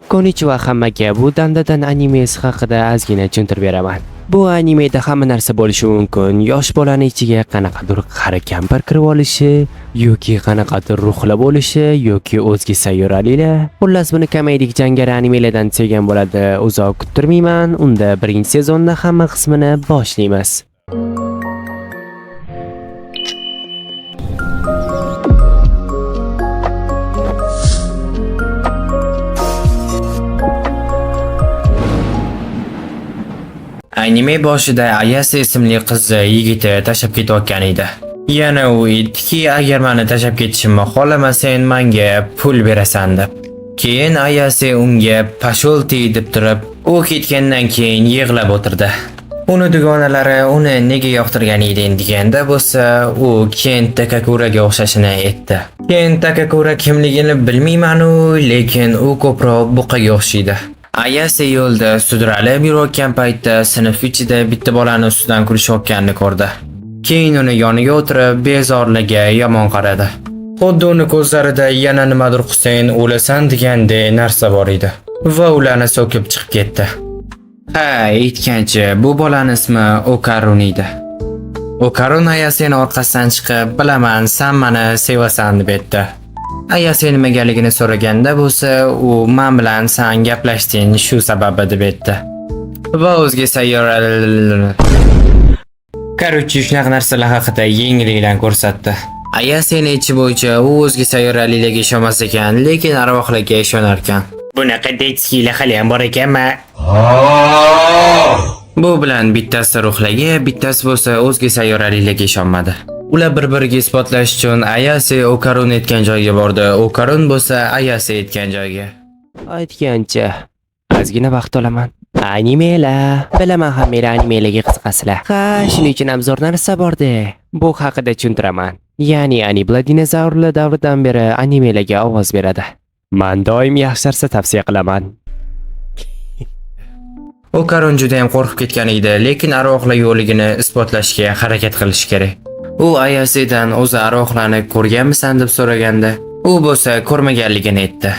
Konnichiwa hammaga, bu Dandadan animesi haqida ozgina tushuntirib beraman. Bu animeda hamma narsa bo'lishi mumkin. Yosh bolani ichiga qanaqadir qari kampir kirib olishi, yoki qanaqadir ruhlar bo'lishi, yoki o'zga sayyoralilar. Xullas, buni komediya jangari animelardan sevgan bo'ladi. Uzoq kuttirmayman. Unda birinchi sezonda hamma qismini boshlaymiz. Anime boshida Ayase ismli qizni yigiti tashlab ketayotgan edi. Yana u aytdiki, agar meni tashlab ketishimni xohlamasang, menga pul berasan deb. Keyin Ayase unga "Pasholti" deb turib, u ketgandan keyin yig'lab o'tirdi. Uni dugonalari uni nega yoqtirgan edi deganda bo'lsa, u Ken Takakuraga o'xshashini aytdi. Ken Takakura kimligini bilmayman-u, lekin u ko'proq buqaga o'xshaydi. Ayase yo'lda sudralib yurayotgan paytda sinf ichida bitta bolani ustidan kulishayotganini ko'rdi. Keyin uni yoniga o'tirib, bezorligiga yomon qaradi. Xuddi uni ko'zlarida yana nimadir qilsang o'lasan degandek narsa bor edi. Va ularni so'kib chiqib ketdi. Ha, aytgancha, bu bolaning ismi Okarun edi. Okarun Ayasening orqasidan chiqib, "Bilaman, sen meni sevasan" deb aytdi. Ayase nimaligini so'raganda bo'lsa, u men bilan sen gaplashding shu sababi deb aytdi. Va o'zga sayyoralar Karuchi shunaqa narsalar haqida yengillikdan ko'rsatdi. Ayasening ichi bo'yicha u o'zga sayyoralilarga ishonmas ekan, lekin arvohlarga ishonar ekan. Bunaqa detskilar hali ham bor ekanmi? Bu bilan bittasi ruhlarga, bittasi bo'lsa o'zga sayyoralilarga ishonmadi. Ular bir-biriga isbotlash uchun Ayase Okarun aytgan joyga bordi. Okarun bo'lsa Ayase aytgan joyga. Aytgancha, ozgina vaqt olaman. Animelar. Bilaman hamma animelarga qiziqasizlar. Ha, shuning uchun ham zo'r narsa bordi. Bu haqida tushuntiraman. Ya'ni animelar dinozavrlar davridan beri animelarga ovoz beradi. Men doim yaxshi narsa tavsiya qilaman. Okarun juda ham qo'rqib ketgan edi, lekin arvohlar yo'qligini isbotlashga harakat qilish kerak. U Ayasedan o'zi arvohlarni ko'rganmisan deb so'raganda, u bo'lsa ko'rmaganligini aytdi.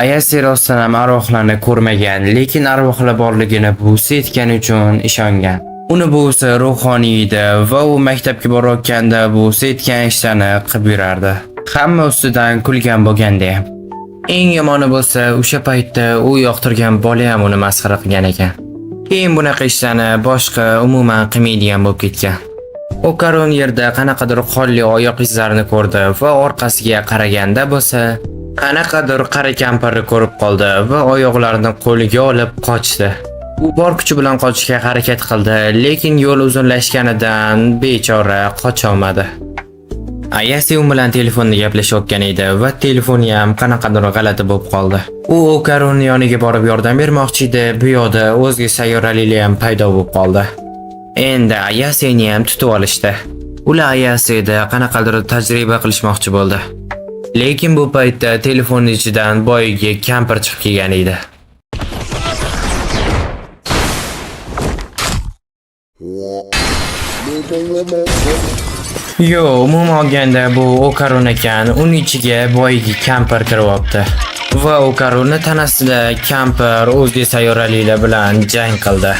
Ayase rostdan ham arvohlarni ko'rmagan, lekin arvohlar borligini buvisi aytgani uchun ishongan. Uni buvisi ruhoniy edi va u maktabga borayotganda buvisi aytgan ishlarni qilib yurardi. Hamma ustidan kulgan bo'lganda ham. Eng yomoni bo'lsa, o'sha paytda u yoqtirgan bola ham uni masxara qilgan ekan. Keyin bunaqa ishlarni boshqa umuman qilmaydigan bo'lib ketgan. Okarun yerda qanaqadir qonli oyoq izlarini ko'rdi va orqasiga qaraganda bo'lsa, qanaqadir qari kampirni ko'rib qoldi va oyoqlarini qo'liga olib qochdi. U bor kuchi bilan qochishga harakat qildi, lekin yo'l uzunlashganidan bechora qocha olmadi. Ayase u bilan telefonda gaplashayotgan edi va telefoni ham qanaqadir g'alati bo'lib qoldi. U Okarun yoniga borib yordam bermoqchi edi, bu yoqda o'zga sayyoralilar ham paydo bo'lib qoldi. Endi Ayaseni ham tutib olishdi. Ular Ayaseda qanaqadir tajriba qilishmoqchi bo'ldi. Lekin bu paytda telefonning ichidan boyiga kampir chiqib kelgan edi. Yo, umuman olganda bu Okarun ekan, uning ichiga boyiga kampir kiryapti. Va Okarunning tanasida kampir o'zga sayyoralilar bilan jang qildi.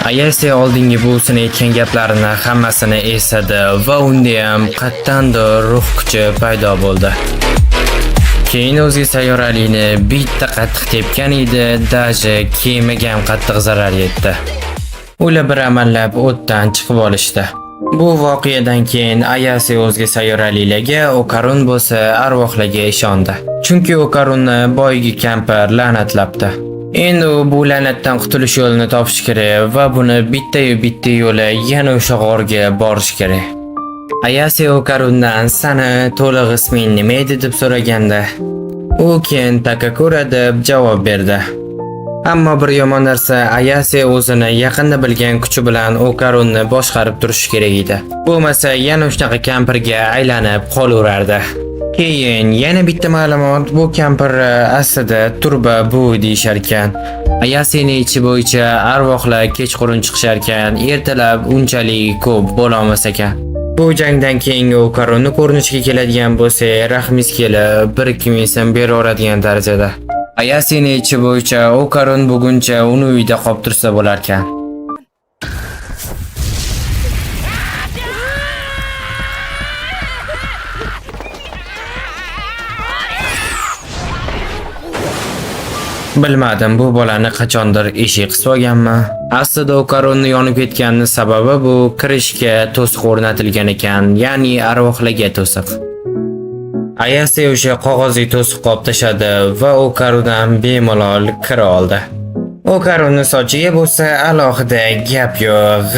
Ayase oldingi buvisini aytgan gaplarini hammasini esladi va unda ham qattandir ruh kuchi paydo bo'ldi. Keyin o'zga sayyoralini bitta qattiq tepgan edi, daji kemaga ham qattiq zarar yetdi. Ular bir amallab o'tdan chiqib olishdi. Bu voqeadan keyin Ayase o'zga sayyoralilarga, Okarun bo'lsa arvohlarga ishondi. Chunki Okarunni boyagi kampir la'natlabdi. Endi u bu la'natdan qutulish yo'lini topish kerak va buni bitta yo'li yana o'sha g'orga borish kerak. Ayase Okarundan "Sani to'liq isming nima edi?" deb so'raganda, u Ken Takakura deb javob berdi. Ammo bir yomon narsa, Ayase o'zini yaqinda bilgan kuchi bilan Okarunni boshqarib turishi kerak edi. Bo'lmasa yana shunaqa kampirga aylanib qolaverardi. Keyin yana bitta ma'lumot, bu kampir aslida Turba buvi deyishar ekan. Ayasini ichi bo'yicha arvohlar kechqurun chiqishar ekan, ertalab unchalik ko'p bo'la olmas ekan. Bu jangdan keyingi Okaronni ko'rinishga keladigan bo'lsa, rahmingiz kelib, 1-2 ming so'm beraveradigan darajada. Ayasini ichi bo'yicha Okaron buguncha uni uyda qolib tursa bo'lar ekan. Bilmadim, bu bolani qachondir eshik qisib olganmi? Aslida Okaronni yonib ketganning sababi bu kirishga to'siq o'rnatilgan ekan, ya'ni arvohlarga to'siq. Ayase o'sha qog'ozli to'siqqa olib tashadi va Okarondan bemalol kira oldi. Okaronning sochiga bo'lsa alohida gap yo'q,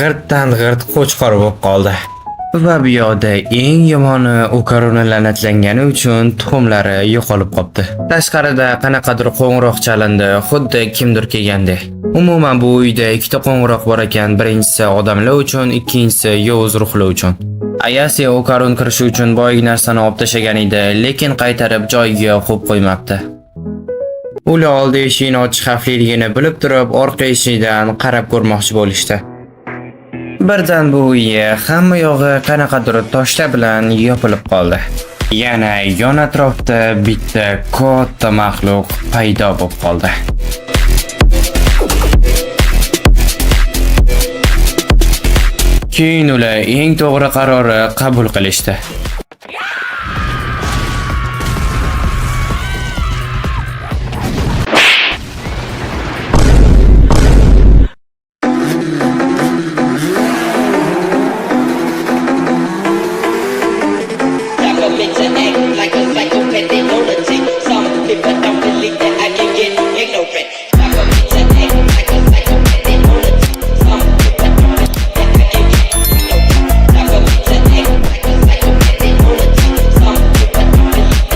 g'irt qo'chqor bo'lib qoldi. Va bu yoqda eng yomoni Okaronni la'natlangani uchun tuxumlari yo'qolib qopti. Tashqarida qanaqadir qo'ng'iroq chalindi, xuddi kimdir kelgandek. Umuman bu uyda ikkita qo'ng'iroq bor ekan, birinchisi odamlar uchun, ikkinchisi yovuz ruhlar uchun. Ayase Okaron kirishi uchun boyagi narsani olib tashlagan edi, lekin qaytarib joyiga qo'yib qo'ymabdi. Ular oldi eshikni ochish xavfliligini bilib turib, orqa eshikdan qarab ko'rmoqchi bo'lishdi. Birdan bu uy hamma yog'i qanaqadir toshlar bilan yopilib qoldi. Yana yon atrofda bitta katta maxluq paydo bo'lib qoldi. Keyin ular eng to'g'ri qarori qabul qilishdi.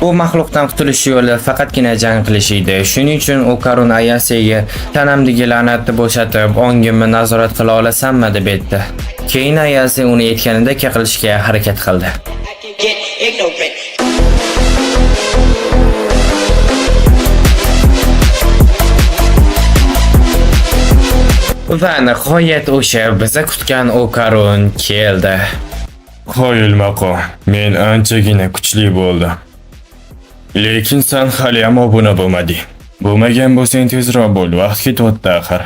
Bu maxluqdan qutulish yo'li faqatgina jang qilish edi. Shuning uchun Okaron Ayasega tanamdagi la'natni bo'shatib, ongimni nazorat qila olasanmi deb aytdi. Keyin Ayase uni aytganida qilishga harakat qildi. Va nihoyat o'sha biza kutgan Okaron keldi. Qoyil maqom, men anchagina kuchli bo'ldim. Lekin sen hali ham obuna bo'lmading. Bo'lmagan bo'lsang tezroq bo'l, vaqt ketyapti axir.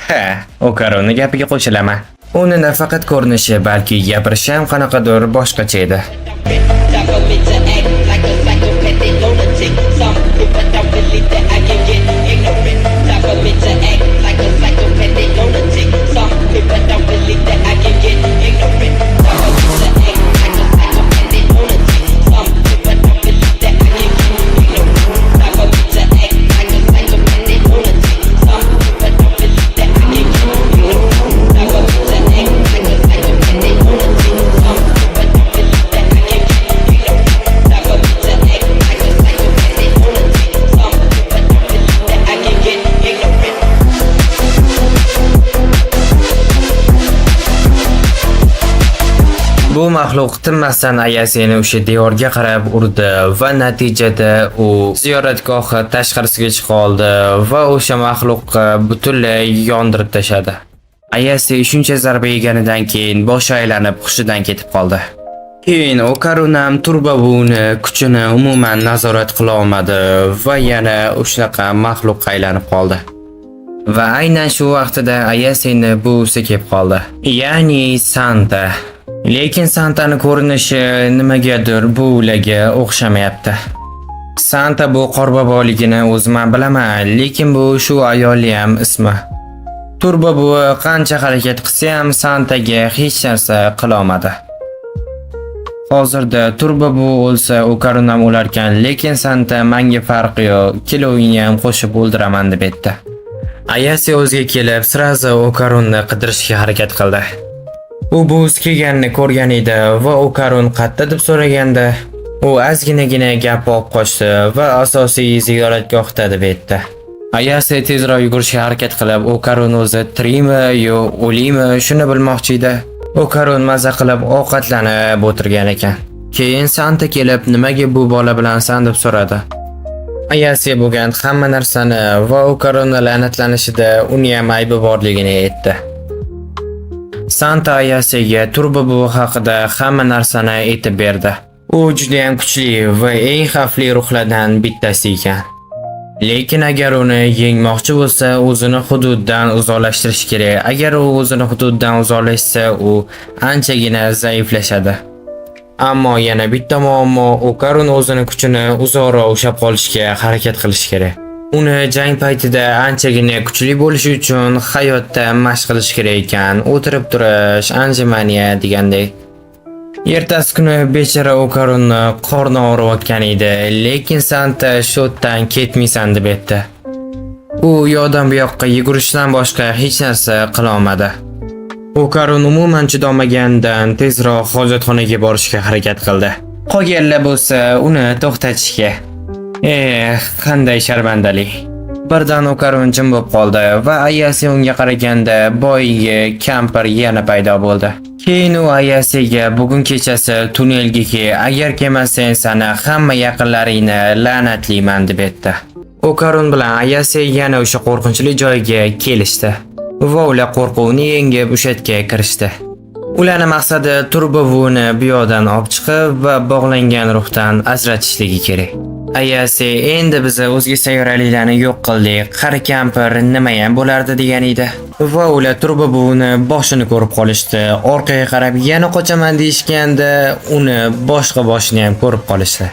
Ha, Okaronning gapiga qo'shilaman. Uni nafaqat ko'rinishi, balki gapirishi ham qanaqadir boshqacha edi. Bu maxluq tinmasdan Ayaseni o'sha devorga qarab urdi va natijada u ziyoratgohi tashqarisiga chiqa oldi va o'sha maxluqqa butunlay yondirib tashadi. Ayase shuncha zarba yeganidan keyin boshi aylanib hushidan ketib qoldi. Keyin Okaron ham Turba buvini kuchini umuman nazorat qila olmadi va yana o'shanaqa maxluqqa aylanib qoldi. Va aynan shu vaqtida Ayaseni buvisi kelib qoldi. Ya'ni Santa. Lekin Santani ko'rinishi nimagadir bu ularga o'xshamayapti. Santa bu qorboboligini o'zim bilaman, lekin bu shu ayolning ham ismi. Turba bu qancha harakat qilsa ham Santaga hech narsa qila olmadi. Hozirda Turba bu o'lsa, Okaron ham o'larkan, lekin Santa menga farqi yo'q, kelovingni ham qo'shib o'ldiraman deb aytdi. Ayase o'ziga kelib, sirazi Okaronni qidirishga harakat qildi. U buz kelganini ko'rgan edi va Okaron qayerda deb so'raganda, u ozginagina gap olib qochdi va asosiy ziyoratgohda deb aytdi. Ayase tezroq yugurishga harakat qilib, Okaron o'zi tirikmi yo o'limi shuni bilmoqchi edi. Okaron maza qilib ovqatlanib o'tirgan ekan. Keyin Santa kelib, nimaga bu bola bilansan deb so'radi. Ayase bo'lgan hamma narsani va Okaruni la'natlanishida uni ham aybi borligini aytdi. Santa Ayasega Turbo buvi haqida hamma narsani aytib berdi. U juda ham kuchli va eng xavfli ruhlardan bittasi ekan. Lekin agar uni yengmoqchi bo'lsa, o'zini hududdan uzoqlashtirish kerak. Agar u o'zini hududdan uzoqlashsa, u anchagina zaiflashadi. Ammo yana bitta muammo, Okarun o'zini kuchini uzoqroq ushlab qolishga harakat qilish kerak. Uni jang paytida anchagina kuchli bo'lishi uchun hayotda mashq qilish kerak ekan. O'tirib turish, anjimaniya degandek. Ertasi kuni bechara Okarunni qorni og'riyotgan edi, lekin Santa shotdan ketmaysan deb aytdi. U yo'dan bu yoqqa yugurishdan boshqa hech narsa qila olmadi. Okarun umuman chidolmagandan tezroq hojatxonaga borishga harakat qildi. Qolganlar bo'lsa uni to'xtatishga. Qanday sharmandalik. Birdan Okarun jim bo'lib qoldi va Ayase unga qaraganda boyigi kampir yana paydo bo'ldi. Keyin u Ayasega bugun kechasi tunnelga agar kelmasang seni hamma yaqinlaringni la'natlayman deb aytdi. Okarun bilan Ayase yana o'sha qo'rqinchli joyga kelishdi va ular qo'rquvni yengib o'sha yerga kirishdi. Ularning maqsadi Turbo buvini bu yoqdan olib chiqib va bog'langan ruhdan ajratishligi kerak. Ayase endi biz o'zga sayyoraliklarni yo'q qildik. Qari kampir nima ham bo'lardi degan edi. Va ular Turbo buvini boshini ko'rib qolishdi. Orqaga qarab yana qochaman deyishganda, uni boshqa boshini ham ko'rib qolishdi.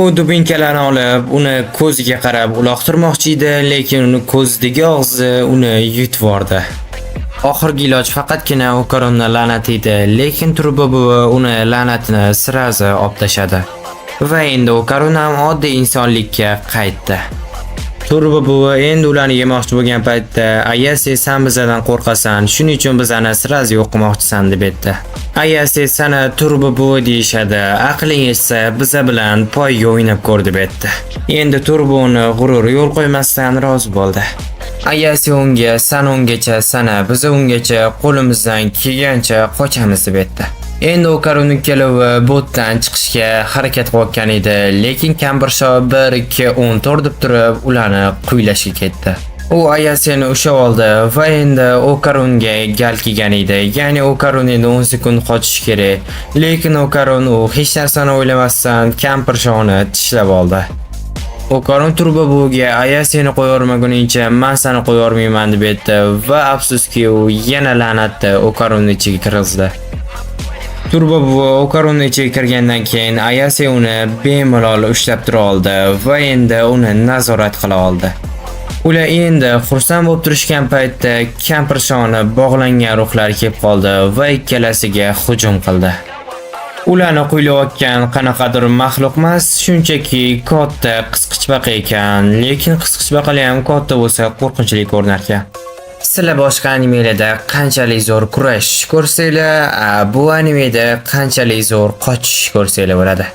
U dubinkalarni olib, uni ko'ziga qarab uloqtirmoqchi edi, lekin uni ko'zidagi og'zi uni yutib yubordi. Oxirgi iloj faqatgina Okarunni la'nat edi, lekin Turbo buvi uni la'natini sirazi olib tashadi. Va endi Okarun ham oddiy insonlikka qaytdi. Turbo buvi endi ularni yemoqchi bo'lgan paytda Ayase sen bizdan qo'rqasan, shuning uchun bizani sirazi yo'q qilmoqchisan deb aytdi. Ayase sana Turbo buvi deyishadi, aqling yetsa biza bilan poyga o'ynab ko'r deb aytdi. Endi Turboni g'ururi yo'l qo'ymasdan rozi bo'ldi. Ayase unga san ungacha sana, biz ungacha qo'limizdan kelgancha qochamiz deb aytdi. Endi Okarun ikkalovi botdan chiqishga harakat qilayotgan edi, lekin kambirsho 1-2-14 deb turib ularni quylashga ketdi. U Ayaseni ushlab oldi va endi Okarunga gal kelgan edi. Ya'ni Okarun endi 10 sekund qochish kerak, lekin Okarun u hech narsani o'ylamasdan kampirshoni tishlab oldi. Okarun Turbo buviga Ayaseni qo'yormaguningcha men seni qo'yormayman deb aytdi va afsuski u yana la'natda Okarunning ichiga kirgizdi. Turbo buvi Okarunning ichiga kirgandan keyin Ayase uni bemalol ushlab tura oldi va endi uni nazorat qila oldi. Ular endi xursand bo'lib turishgan paytda kampirshoni bog'langan ruhlar kelib qoldi va ikkalasiga hujum qildi. Ularni qo'ylayotgan qanaqadir maxluq emas, shunchaki katta qisqichbaqa ekan, lekin qisqichbaqalar ham katta bo'lsa qo'rqinchli ko'rinar ekan. Sizlar boshqa animelarda qanchalik zo'r kurash ko'rsanglar, bu animeda qanchalik zo'r qochish ko'rsanglar bo'ladi.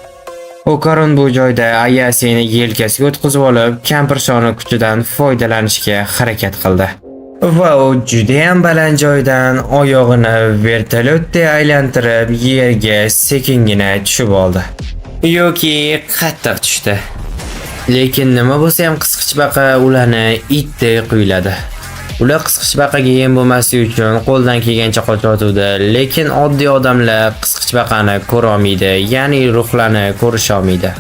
Okarun bu joyda Ayaseni yelkasiga o'tkazib olib, kampirshoni kuchidan foydalanishga harakat qildi. Va u juda ham baland joydan oyog'ini vertolyotda aylantirib yerga sekingina tushib oldi. Yoki qattiq tushdi. Lekin nima bo'lsa ham qisqichbaqa ularni itdek quyladi. Ular qisqichbaqaga yem bo'lmasligi uchun qo'ldan kelgancha qochayotdi, lekin oddiy odamlar qisqichbaqani ko'ra olmaydi, ya'ni ruhlarni ko'risha olmaydi.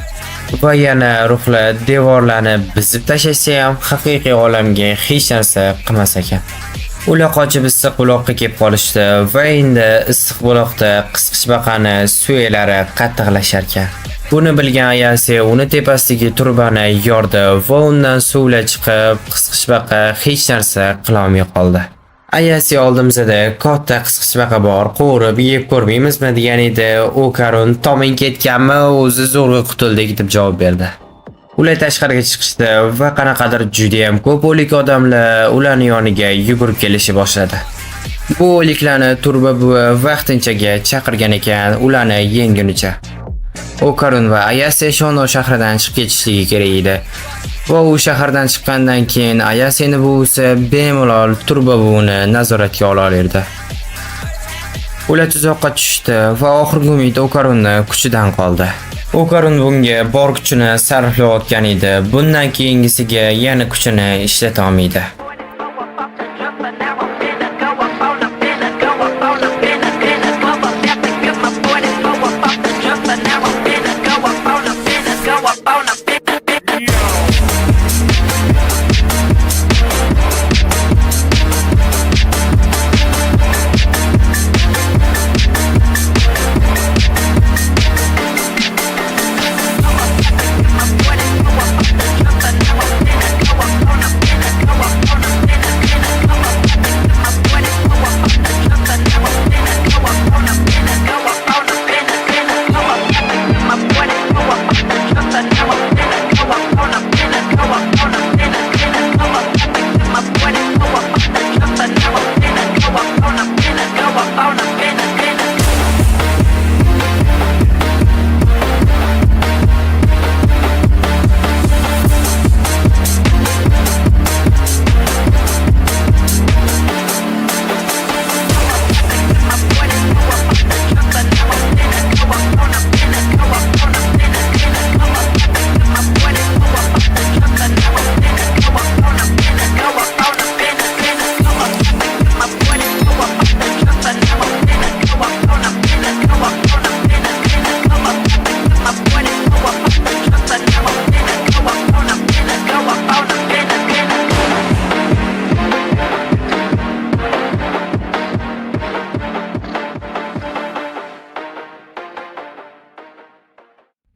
Va yana ruhlar devorlarni buzib tashlasa ham haqiqiy olamga hech narsa qilmas ekan. Ular qochib issiq buloqqa kelib qolishdi va endi issiq buloqda qisqichbaqani suyaklari qattiqlashar ekan. Buni bilgan Ayase uni tepasidagi turbani yordi va undan suvlar chiqib, qisqichbaqa hech narsa qila olmay qoldi. Ayase oldimizda katta qisqichbaqa bor, qo'rib yeb ko'rmaymizmi degan edi. Okarun tomin ketganmi, o'zi zo'rg'a qutuldik deb javob berdi. Ular tashqariga chiqishdi va qanaqadir juda ham ko'p o'lik odamlar ularning yoniga yugurib kelishni boshladi. Bu o'liklarni Turbo buvi vaqtinchaga chaqirgan ekan, ularni yengunicha. Okarun va Ayase Shono shahridan chiqib ketishligi kerak edi. Va u shahardan chiqqandan keyin Ayaseni buvisi bemalol Turbo buvini nazoratga ola olardi. Ular tuzoqqa tushdi va oxirgi umid Okarunni kuchidan qoldi. Okarun bunga bor kuchini sarflayotgan edi. Bundan keyingisiga yana kuchini ishlata olmaydi.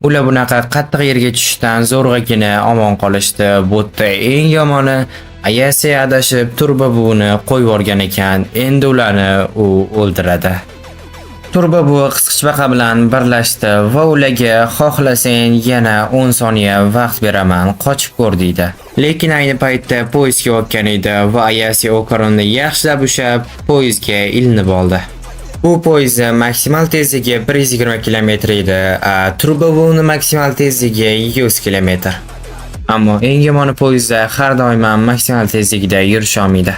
Ular bunaqa qattiq yerga tushishdan zo'rg'agina omon qolishdi. Bu yerda eng yomoni Ayase adashib Turbo buvini qo'yib yuborgan ekan. Endi ularni u o'ldiradi. Turbo buvi qisqichbaqa bilan birlashdi va ularga xohlasang yana 10 soniya vaqt beraman, qochib ko'r deydi. Lekin ayni paytda poyezdga o'tgan edi va Ayase Okarunni yaxshilab ushab poyezdga ilinib oldi. Bu poyezd maksimal tezligi 120 km edi, Turbo buvini maksimal tezligi 100 km. Ammo eng yomoni poyezdda har doim maksimal tezligida yurisha olmaydi.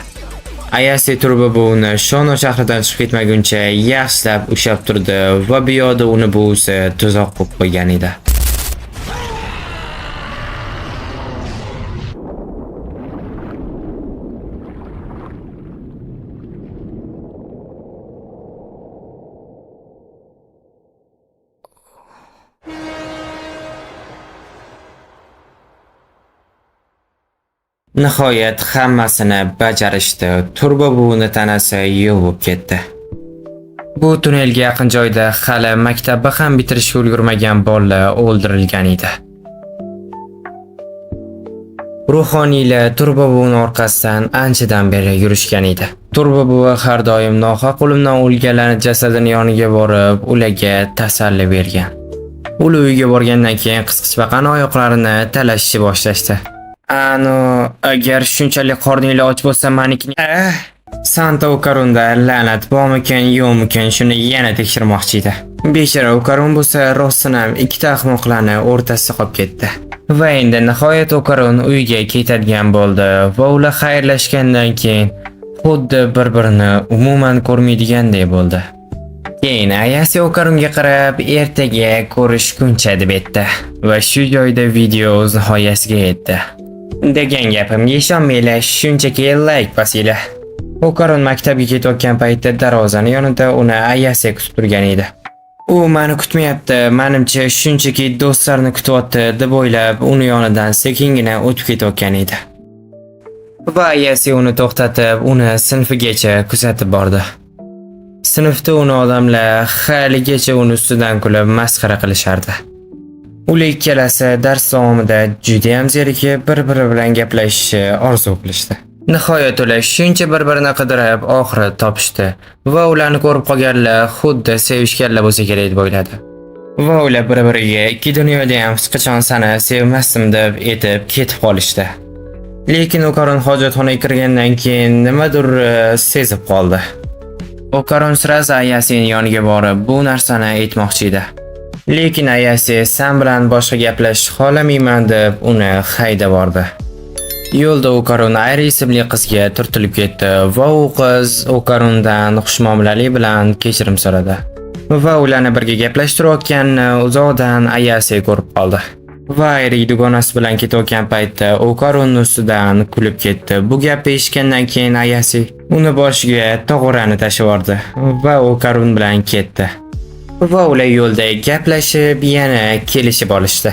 Ayase Turbo buvini Shono shahridan chiqib ketmaguncha yaxshilab ushab turdi va bu yoqda uni buvisi tuzoq qo'yib qo'ygan edi. Nihoyat hammasini bajarishdi. Turbo buvini tanasi yuvib ketdi. Bu tunnelga yaqin joyda hali maktabni ham bitirishga ulgurmagan bolalar o'ldirilgan edi. Ruhoniylar Turbo buvini orqasidan anchadan beri yurishgan edi. Turbo buvi har doim nohaq o'limdan o'lganlarning jasadini yoniga borib, ularga tasalli bergan. Ular uyga borgandan keyin qisqichbaqani oyoqlarini talashishni boshlashdi. Agar shunchalik qorninglar och bo'lsa, manikini Santa Okarunda la'nat bormikan, yo'qmikan, shuni yana tekshirmoqchi edi. Bechora Okarun bo'lsa, rostdan ham ikkita ahmoqlarni o'rtasida qolib ketdi. Va endi nihoyat Okarun uyiga ketadigan bo'ldi va ular xayrlashgandan keyin xuddi bir-birini umuman ko'rmaydiganday bo'ldi. Keyin Ayase Okarunga qarab, ertaga ko'rishguncha deb aytdi va shu joyda video o'z nihoyasiga yetdi. Degan gapimga ishonmanglar, shunchaki like bosinglar. Okarun maktabga ketayotgan paytda darvozani yonida uni Ayase kutib turgan edi. U meni kutmayapti, menimcha shunchaki do'stlarni kutyapti deb o'ylab, uni yonidan sekingina o'tib ketayotgan edi. Va Ayase uni to'xtatib, uni sinfigacha kuzatib bordi. Sinfda uni odamlar haligacha uni ustidan kulib masxara qilishardi. Ular ikkalasi dars davomida juda ham zerikib bir-biri bilan gaplashishni orzu qilishdi. Nihoyat ular shuncha bir-birini qidirib oxiri topishdi va ularni ko'rib qolganlar xuddi sevishganlar bo'lsa kerak deb o'yladi. Va ular bir-biriga ikki dunyoda ham hech qachon seni sevmasdim deb aytib ketib qolishdi. Lekin Okarun hojatxonaga kirgandan keyin nimadir sezib qoldi. Okarun sirasi Ayasening yoniga borib bu narsani aytmoqchi edi. Lekin Ayase sen bilan boshqa gaplashish xohlamayman deb uni haydab bordi. Yo'lda Okarun Ayri ismli qizga turtilib ketdi va u qiz Okarundan xushmuomalalik bilan kechirim so'radi. Va ularni birga gaplashtirayotganini uzoqdan Ayase ko'rib qoldi. Va Ayri dugonasi bilan ketayotgan paytda Okarun ustidan kulib ketdi. Bu gapni eshitgandan keyin Ayase uni boshiga tog'orani tashib yubordi va Okarun bilan ketdi. Va ular yo'lda gaplashib, yana kelishib olishdi.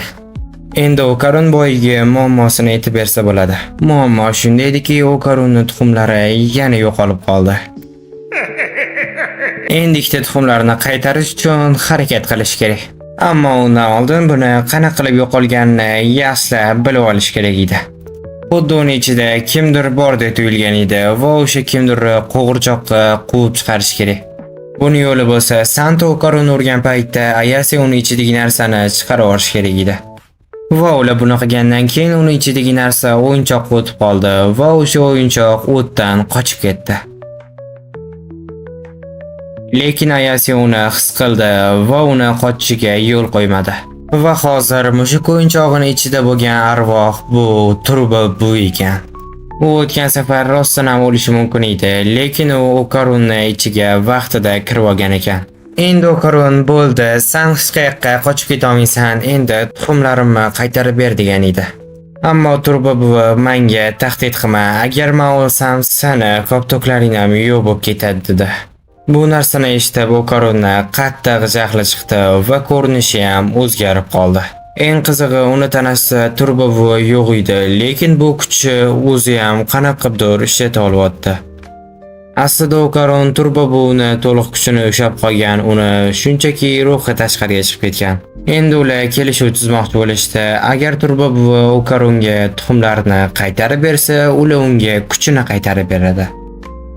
Endi Okarun boyiga muammosini aytib bersa bo'ladi. Muammo shunday ediki, Okarunning tuxumlari yana yo'qolib qoldi. Endilikda tuxumlarni qaytarish uchun harakat qilish kerak. Ammo undan oldin buni qanaqa qilib yo'qolganini yaxshilab bilib olish kerak edi. Xuddi uning ichida kimdir bordek tuyulgan edi va o'sha kimdir qo'g'irchoqqa quvib chiqarish kerak. Buni yo'li bo'lsa, Santo Okarun urgan paytda Ayase uning ichidagi narsani chiqarib olish kerak edi. Va ular buni qilgandan keyin uning ichidagi narsa o'yinchoqqa o'tib qoldi va o'sha o'yinchoq o'tdan qochib ketdi. Lekin Ayase uni his qildi va uni qochishiga yo'l qo'ymadi. Va hozir mushuk o'yinchog'ining ichida bo'lgan arvoh bu Turba bu ekan. U o'tgan safar rostdan ham o'lishi mumkin edi, lekin u Okarunning ichiga vaqtida kirib olgan ekan. Endi Okarun bo'ldi, sen hech qayerga qochib keta olmaysan, endi tuxumlarimni qaytarib ber degan edi. Ammo Turba buvi menga tahdid qilma, agar men o'lsam seni koptoklaring ham yo'q bo'lib ketadi dedi. Bu narsani eshitib Okarunning qattiq jahli chiqdi va ko'rinishi ham o'zgarib qoldi. Eng qizig'i uni tanasida Turba buvi yo'q edi, lekin bu kuchi o'zi ham qanaqadir ishlata olyapti. Aslida Okarun Turba buvini to'liq kuchini ushlab qolgan, uni shunchaki ruhi tashqariga chiqib ketgan. Endi ular kelishuv tuzmoqchi bo'lishdi. Agar Turba buvi Okarunga tuxumlarni qaytarib bersa, ular unga kuchini qaytarib beradi.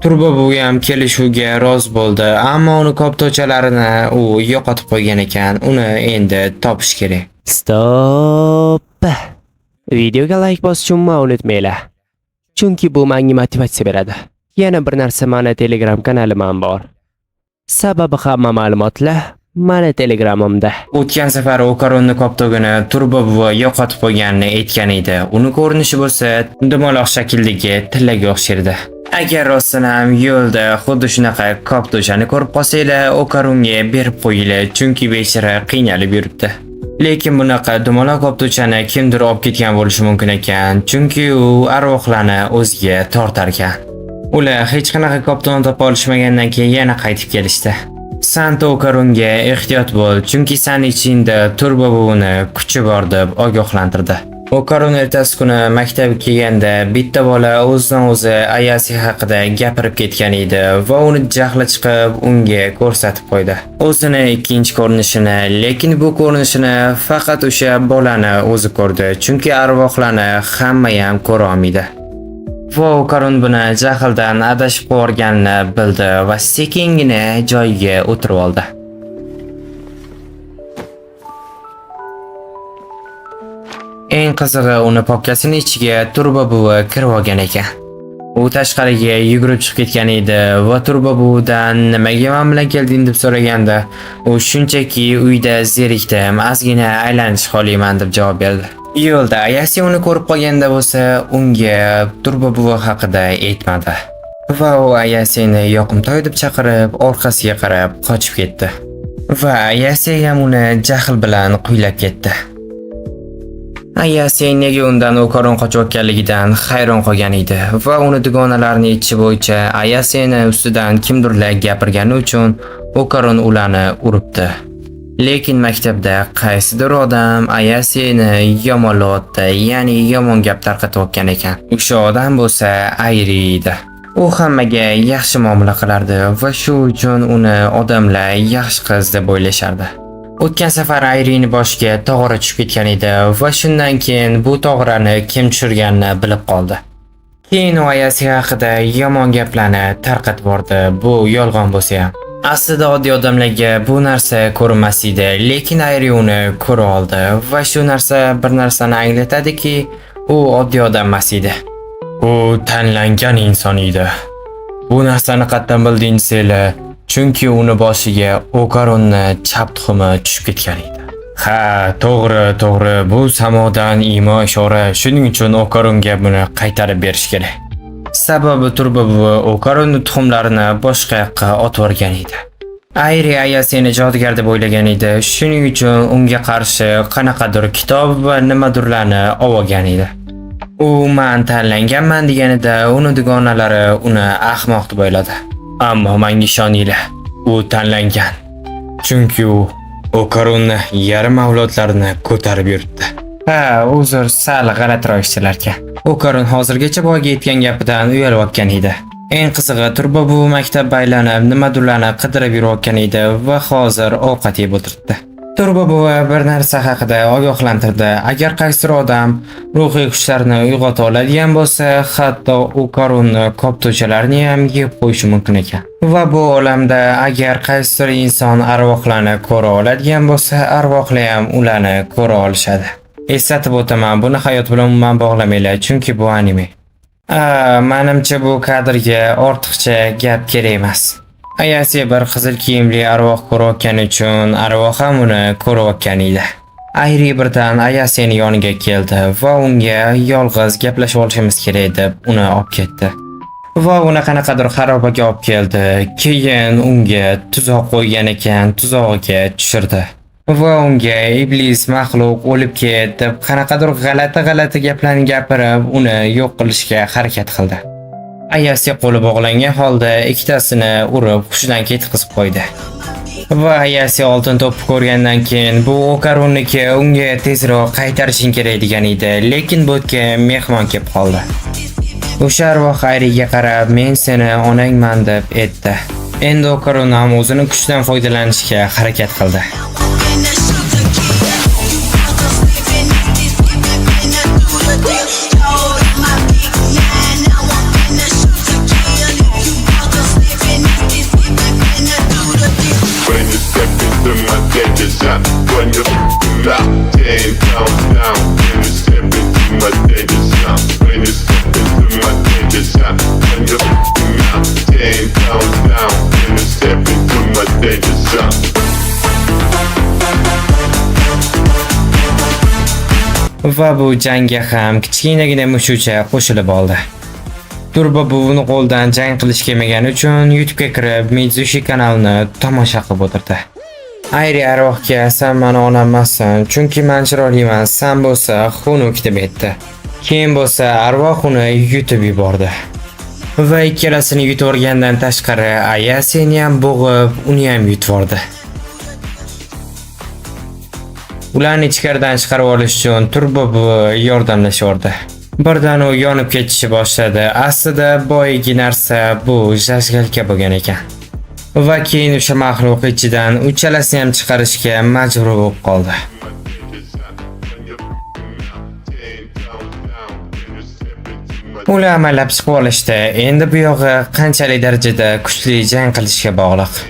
Turba buvi ham kelishuvga rozi bo'ldi, ammo uni koptochalarini u yo'qotib qo'ygan ekan. Uni endi topish kerak. Stop. Videoga like bosishni unutmanglar. Chunki bu menga motivatsiya beradi. Yana bir narsa, mana Telegram kanalim ham bor. Sababi hamma ma'lumotlar mana Telegramimda. O'tgan safar Okarunning koptogini Turba buvi yo'qotib qo'yganini aytgan edi. Uni ko'rinishi bo'lsa, dumaloq shakldagi tillaga o'xshardi. Agar rostdan ham yo'lda xuddi shunaqa koptochani ko'rib qolsanglar, Okarunga berib qo'yinglar, chunki bechora qiynalib yuribdi. Lekin bunaqa dumaloq koptochani kimdir olib ketgan bo'lishi mumkin ekan, chunki u arvohlarni o'ziga tortar ekan. Ular hech qanaqa koptoni topa olishmagandan keyin yana qaytib kelishdi. Santo Okarunga ehtiyot bo'l, chunki sen ichingda Turba buvini kuchi bor deb ogohlantirdi. Okarun ertasi kuni maktabga kelganda bitta bola o'zidan o'zi Ayase haqida gapirib ketgan edi va uni jahli chiqib unga ko'rsatib qo'ydi. O'zini ikkinchi ko'rinishini, lekin bu ko'rinishini faqat o'sha bolani o'zi ko'rdi, chunki arvohlarni hamma ham ko'ra olmaydi. Va Okarun buni jahldan adashib qolganini bildi va sekingina joyiga o'tirib oldi. Eng qizig'i, uni pokkasining ichiga Turba buvi kirib olgan ekan. U tashqariga yugurib chiqib ketgan edi va Turba buvidan nimaga men bilan kelding deb so'raganda, u shunchaki uyda zerikdim, ozgina aylanish holiman deb javob berdi. Yo'lda Ayase uni ko'rib qolganda bo'lsa, unga Turba buvi haqida aytmadi. Va u Ayaseni yoqimtoy deb chaqirib, orqasiga qarab qochib ketdi. Va Ayase ham uni jahl bilan quylab ketdi. Ayase nega undan Okarun qochayotganligidan hayron qolgan edi va uni dugonalarining aytishi bo'yicha Ayaseni ustidan kimdirlar gapirgani uchun Okarun ularni uribdi. Lekin maktabda qaysidir odam Ayaseni yomonlayotdi, ya'ni yomon gap tarqatayotgan ekan. O'sha odam bo'lsa Ayri edi. U hammaga yaxshi muomala qilardi va shu uchun uni odamlar yaxshi qiz deb o'ylashardi. O'tgan safar Ayrining boshiga tog'ora tushib ketgan edi va shundan keyin bu tog'orani kim tushirganini bilib qoldi. Keyin u Ayase haqida yomon gaplarni tarqatib bordi. Bu yolg'on bo'lsa ham. Aslida oddiy odamlarga bu narsa ko'rinmas edi, lekin Ayri uni ko'ra oldi va shu narsa bir narsani anglatadiki, u oddiy odam emas edi. U tanlangan inson edi. Bu narsani qatdan bilding desanglar, chunki uni boshiga Okarunning chap tuxumi tushib ketgan edi. Ha, to'g'ri. Bu samodan imo ishora. Shuning uchun Okarunga buni qaytarib berish kerak. Sababi Turbo buvi Okarunning tuxumlarini boshqa yoqqa otib yuborgan edi. Ayri Ayaseni jodugar deb o'ylagan edi. Shuning uchun unga qarshi qanaqadir kitob va nimadirlarni olgan edi. U men tanlanganman deganida uni dugonalari uni ahmoq deb o'yladi. Ammo menga ishoninglar, u tanlangan. Chunki u Okarunni yarim avlodlarini ko'tarib yuribdi. Ha, uzr, sal g'alatiroq ishchilarkan. Okarun hozirgacha boyga aytgan gapidan uyalib o'tgan edi. Eng qizig'i Turbo bu maktab baylanib nimadirlarni qidirib yurayotgan edi va hozir ovqat yeb o'tiribdi. Turbo buvi bir narsa haqida ogohlantirdi. Agar qaysidir odam ruhiy kuchlarini uyg'ota oladigan bo'lsa, hatto Okarunni koptochalarni ham yeb qo'yishi mumkin ekan. Va bu olamda agar qaysidir inson arvohlarni ko'ra oladigan bo'lsa, arvohlar ham ularni ko'ra olishadi. Eslatib o'taman, buni hayot bilan umuman bog'lamanglar, chunki bu anime. Menimcha bu kadrga ortiqcha gap kerak emas. Ayase bir qizil kiyimli arvoh ko'rayotgani uchun arvoh ham uni ko'rayotgan edi. Ayri birdan Ayaseni yoniga keldi va unga yolg'iz gaplashib olishimiz kerak deb uni olib ketdi. Va uni qanaqadir xarobaga olib keldi. Keyin unga tuzoq qo'ygan ekan, tuzog'iga tushirdi. Va unga iblis maxluq o'lib ket deb qanaqadir g'alati gaplarni gapirib, uni yo'q qilishga harakat qildi. Ayase qo'li bog'langan holda ikkitasini urib hushidan ketkizib qo'ydi. Va Ayase oltin to'pni ko'rgandan keyin bu Okarunniki unga tezroq qaytarishing kerak degan edi, lekin bu yerga mehmon kelib qoldi. O'sha arvoh Ayriga qarab, men seni onangman deb aytdi. Endi Okarun ham o'zining kuchidan foydalanishga harakat qildi. When you out, down, when you step into my danger zone. When you step into my danger zone. When you out, down, when you step into my danger zone. Va bu jangga ham kichkinagina mushukcha qo'shilib oldi. Turbo buvini qo'ldan jang qilish kelmagani uchun YouTube'ga kirib Mitsushi kanalini tomosha qilib o'tirdi. Ayri arvohga sen meni onammassan, chunki men chiroyliman, sen bo'lsa xunuk deb aytdi. Keyin bo'lsa arvoh uni yutib yubordi. Va ikkalasini yutib o'rgandan tashqari Ayaseni ham bo'g'ib, uni ham yutib yubordi. Ularni ichkaridan chiqarib olish uchun Turbo buvi yordamlashardi. Birdan u yonib ketishni boshladi. Aslida boyagi narsa bu jajgalka bo'lgan ekan. Va keyin o'sha maxluq ichidan uchalasini ham chiqarishga majbur bo'lib qoldi. Ular amallab chiqib olishdi. Endi bu yog'i qanchalik darajada kuchli jang qilishga bog'liq.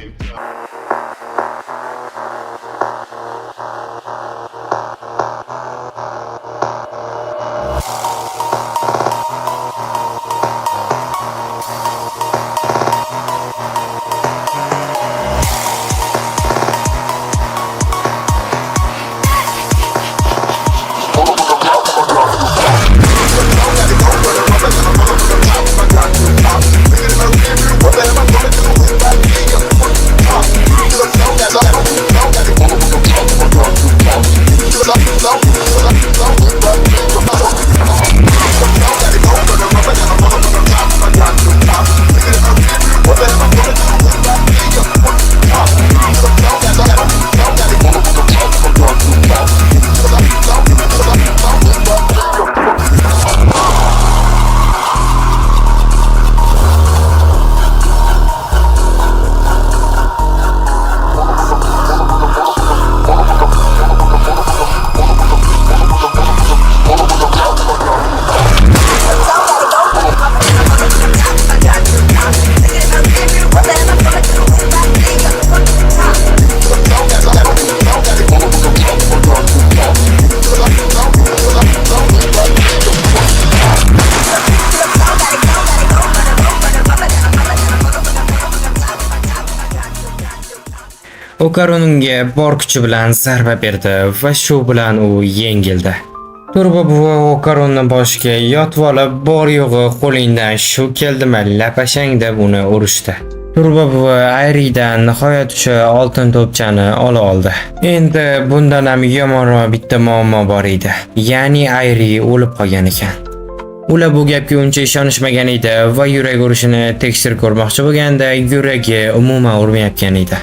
Okarun unga bor kuchi bilan zarba berdi va shu bilan u yengildi. Turbo buva Okarunni boshiga yotib olib, bor yo'g'i qo'lingdan shu keldimi lapashang deb uni urishdi. Turbo buva Ayridan nihoyat o'sha oltin to'pchani ola oldi. Endi bundan ham yomonroq bitta muammo bor edi. Ya'ni Ayri o'lib qolgan ekan. Ular bu gapga uncha ishonishmagan edi va yurak urishini tekshirib ko'rmoqchi bo'lganda yuragi umuman urmayotgan edi.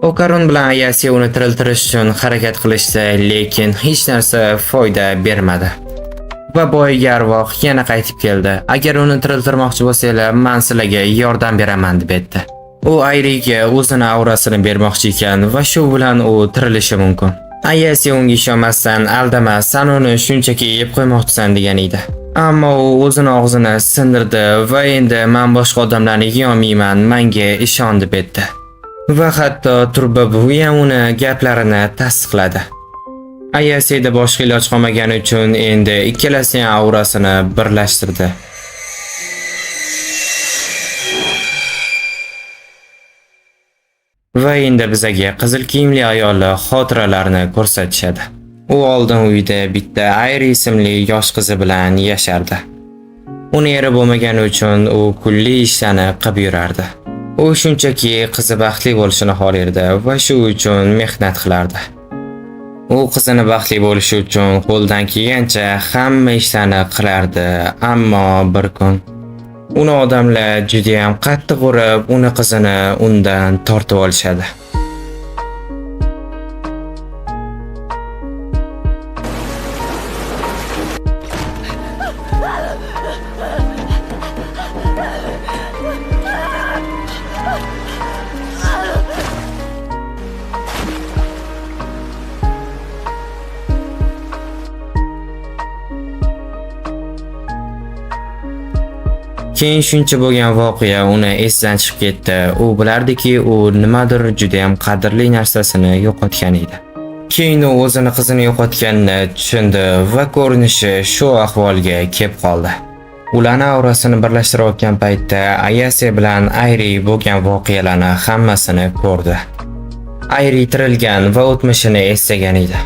Okarun bilan Ayase uni tiriltirish uchun harakat qilishdi, lekin hech narsa foyda bermadi. Va boyga arvoh yana qaytib keldi. Agar uni tiriltirmoqchi bo'lsanglar, men sizlarga yordam beraman deb aytdi. U Ayriga o'zini aurasini bermoqchi ekan va shu bilan u tirilishi mumkin. Ayase unga ishonmasdan, aldama, sen uni shunchaki yeb qo'ymoqchisan degan edi. Ammo u o'zini og'zini sindirdi va endi men boshqa odamlarni yeyolmayman, menga ishon deb aytdi. Va hatto Turbo buvi ham uni gaplarini tasdiqladi. Ayaseda boshqa iloj qolmagani uchun endi ikkalasining aurasini birlashtirdi. Va endi bizga qizil kiyimli ayollar xotiralarini ko'rsatishadi. U oldin uyda bitta Ayri ismli yosh qizi bilan yashardi. Uni eri bo'lmagani uchun u kulli ishlarni qilib yurardi. U shunchaki qizi baxtli bo'lishini xohlardi va shu uchun mehnat qilardi. U qizini baxtli bo'lishi uchun qo'ldan kelgancha hamma ishlarni qilardi, ammo bir kun uni odamlar juda ham qattiq urib, uni qizini undan tortib olishadi. Keyin shuncha bo'lgan voqea uni esdan chiqib ketdi. U bilardiki, u nimadir juda ham qadrli narsasini yo'qotgan edi. Keyin u o'zini qizini yo'qotganini tushundi va ko'rinishi shu ahvolga kelib qoldi. Ularning aurasini birlashtirayotgan paytda Ayase bilan Ayri bo'lgan voqealarni hammasini ko'rdi. Ayri tirilgan va o'tmishini eslagan edi.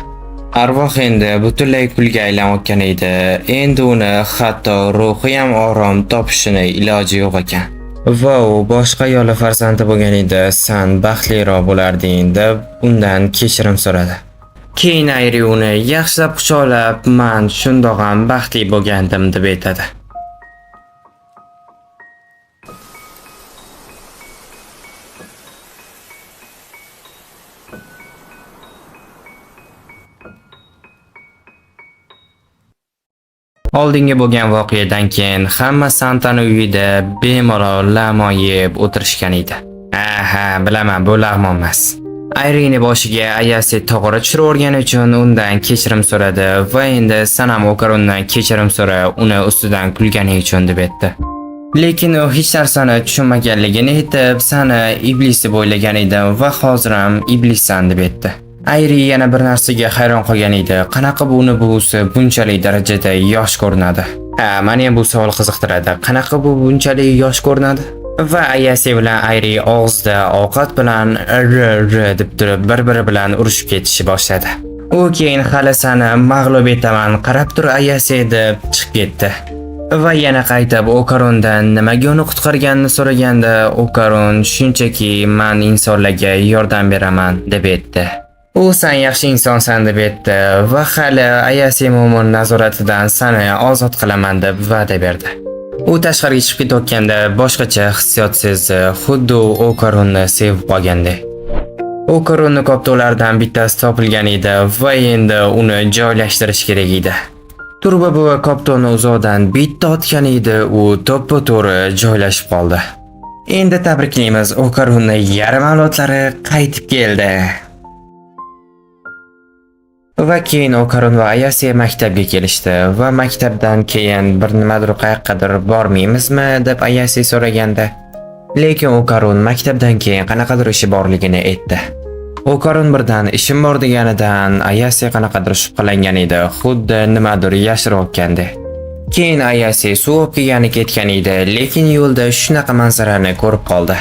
Arvoh endi butunlay kulga aylanayotgan edi. Endi uni hatto ruhi ham orom topishini iloji yo'q ekan. Va u boshqa ayollar farzandi bo'lgan edi, sen baxtliroq bo'larding deb undan kechirim so'radi. Keyin Ayri uni yaxshilab quchoqlab, "Men shundoq ham baxtli bo'lgandim" deb aytadi. Oldinga bo'lgan voqeadan keyin hamma Santani uyida bemalol lag'mon yeb o'tirishgan edi. Aha, bilaman, bu lag'mon emas. Ayrini boshiga Ayase tog'ora tushirib o'rgani uchun undan kechirim so'radi va endi Sanam Okarundan kechirim so'ra, uni ustidan kulgani uchun deb aytdi. Lekin u hech narsani tushunmaganligini aytib, "Seni iblis deb o'ylagan edim va hozir ham iblissan" deb aytdi. Ayri yana bir narsaga hayron qolgan edi. Qanaqa bu uni buvisi bunchalik darajada yosh ko'rinadi? Meni ham bu savol qiziqtiradi. Qanaqa bu bunchalik yosh ko'rinadi? Va Ayase bilan Ayri og'zida ovqat bilan deb turib bir-biri bilan urushib ketishni boshladi. U keyin "Hali seni mag'lub etaman, qarab tur Ayase" deb chiqib ketdi. Va yana qaytib Okarundan nimaga uni qutqarganini so'raganda, Okarun shunchaki "Men insonlarga yordam beraman" deb aytdi. U "Sen yaxshi insonsan" deb aytdi va hali Ayase mo'min nazoratidan seni ozod qilaman deb va'da berdi. U tashqariga chiqib ketayotganda boshqacha hissiyot sezdi, xuddi Okarunni sevib qolgandek. Okarunni koptolardan bittasi topilgan edi va endi uni joylashtirish kerak edi. Turbo buva koptoni uzoqdan bitta otgan edi, u to'ppa-to'g'ri joylashib qoldi. Endi tabriklaymiz, Okarunni yarim avlodlari qaytib keldi. Va keyin Okarun va Ayase maktabga kelishdi va maktabdan keyin bir nimadir qayoqqadir bormaymizmi deb Ayase so'raganda, lekin Okarun maktabdan keyin qanaqadir ishi borligini aytdi. Okarun birdan ishim bor deganidan Ayase qanaqadir shubhalangan edi, xuddi nimadir yashirayotgandek. Keyin Ayase suv olib kelgani ketgan edi, lekin yo'lda shunaqa manzarani ko'rib qoldi.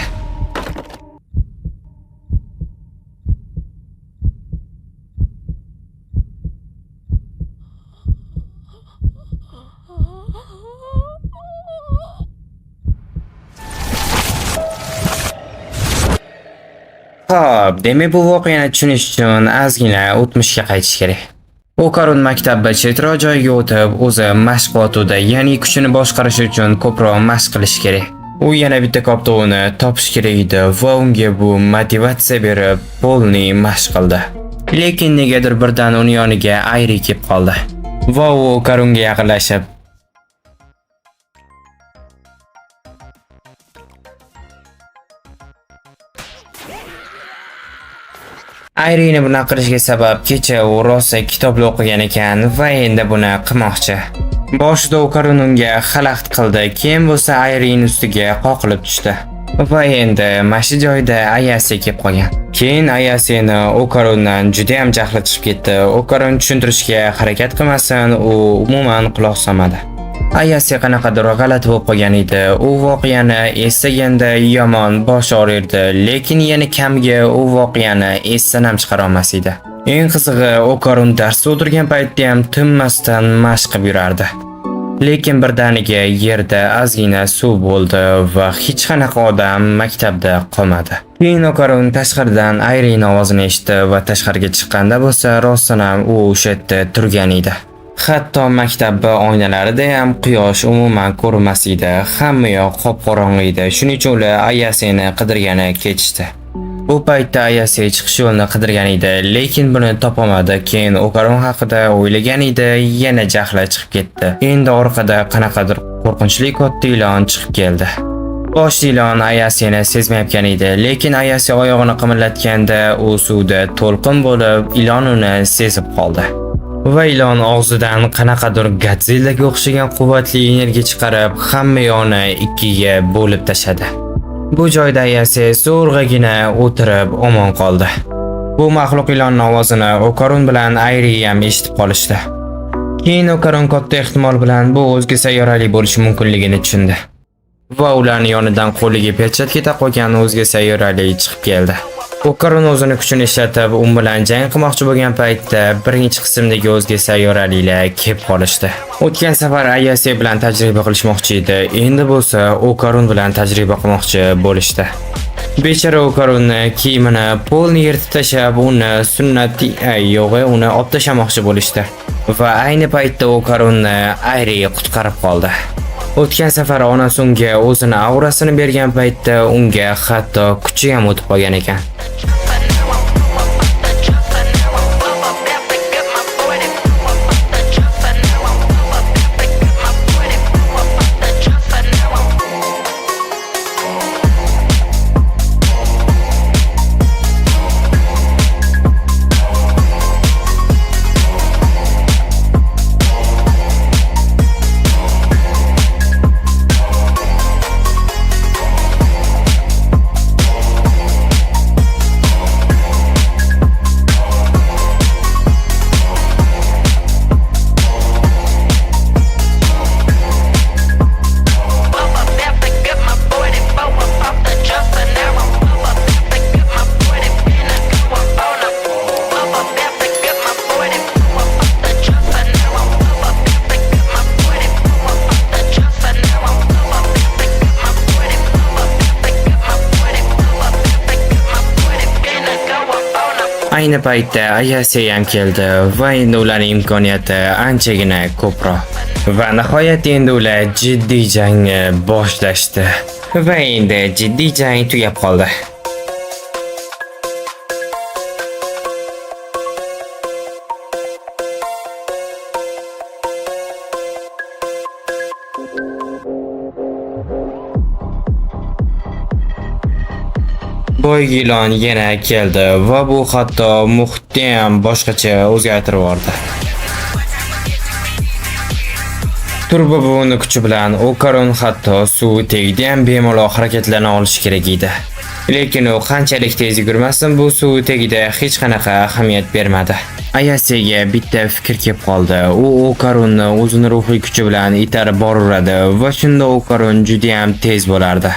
Xo'p, demak bu voqeani tushunish uchun ozgina o'tmishga qaytish kerak. Okarun maktabga chetroq joyga o'tib, o'zi mashg'ulotida, ya'ni kuchini boshqarish uchun ko'proq mashq qilish kerak. U yana bitta koptovni topish kerak edi va unga bu motivatsiya berib, polni mashq qildi. Lekin negadir birdan uning yoniga Ayri kelib qoldi. Va u Okarunga yaqinlashib, Ayrini buni qilishiga sabab kecha u rosa kitobni o'qigan ekan va endi buni qilmoqchi. Boshida Okarun unga xalaqit qildi, keyin bo'lsa Ayrin ustiga qoqilib tushdi. Va endi mashi joyda Ayase kelib qolgan. Keyin Ayaseni Okarundan juda ham jahli chiqib ketdi. Okarun tushuntirishga harakat qilmasin, u umuman quloq solmadi. Ayase qanaqadir g'alati bo'lib qolgan edi. U voqeani eslaganda yomon bosh og'rirdi, lekin yana kamga u voqeani esdan ham chiqara olmas edi. Eng qizig'i, Okarun darsda o'tirgan paytda ham tinmasdan mashq qilib yurardi. Lekin birdaniga yerda ozgina suv bo'ldi va hech qanaqa odam maktabda qolmadi. Keyin Okarun tashqaridan Ayrin ovozini eshitdi va tashqariga chiqqanda bo'lsa, rostdan ham u o'sha yerda turgan edi. Hatto maktab oynalarida ham quyosh umuman ko'rinmas edi. Hamma yoq qop-qorong'i edi. Shuning uchun ular Ayaseni qidirgani ketishdi. Bu paytda Ayase chiqish yo'lini qidirgan edi, lekin buni topolmadi. Keyin Okarun haqida o'ylagan edi, yana jahli chiqib ketdi. Endi orqada qanaqadir qo'rqinchli katta ilon chiqib keldi. Bosh ilon Ayaseni sezmayotgan edi, lekin Ayase oyog'ini qimirlatganda u suvda to'lqin bo'lib, ilon uni sezib qoldi. Va ilon og'zidan qanaqadir Godzillaga o'xshagan quvvatli energiya chiqarib, hamma yoqni ikkiga bo'lib tashadi. Bu joyda Ayase zo'rg'agina o'tirib omon qoldi. Bu maxluq ilonning ovozini Okarun bilan Ayri ham eshitib qolishdi. Keyin Okarun katta ehtimol bilan bu o'zga sayyorali bo'lishi mumkinligini tushundi. Va ularning yonidan qo'liga perchatka taqib o'zga sayyorali chiqib keldi. Okarun o'zini kuchini ishlatib, u bilan jang qilmoqchi bo'lgan paytda birinchi qismdagi o'zga sayyoralilar kelib qolishdi. O'tgan safar Ayase bilan tajriba qilishmoqchi edi, endi bo'lsa Okarun bilan tajriba qilmoqchi bo'lishdi. Bechara Okarunni kiyimini polni yirtib tashlab, uni yo'g'i uni olib tashlamoqchi bo'lishdi. Va ayni paytda Okarunni Ayri qutqarib qoldi. O'tgan safar onasi unga o'zini aurasini bergan paytda unga hatto kuchi ham o'tib qolgan ekan. Ayni paytda Ayase ham keldi va endi ularning imkoniyati anchagina ko'proq. Va nihoyat endi ular jiddiy jangni boshlashdi. Va endi jiddiy jang tugab qoldi. Boy ilon yana keldi va bu hatto muhitni ham boshqacha o'zgartirib yubordi. Turbo buvini kuchi bilan Okarun hatto suv tagida ham bemalol harakatlana olishi kerak edi. Lekin u qanchalik tez yugurmasin, bu suv tagida hech qanaqa ahamiyat bermadi. Ayasega bitta fikr kelib qoldi. U Okarunni o'zini ruhiy kuchi bilan itarib boraveradi va shunda Okarun juda ham tez bo'lardi.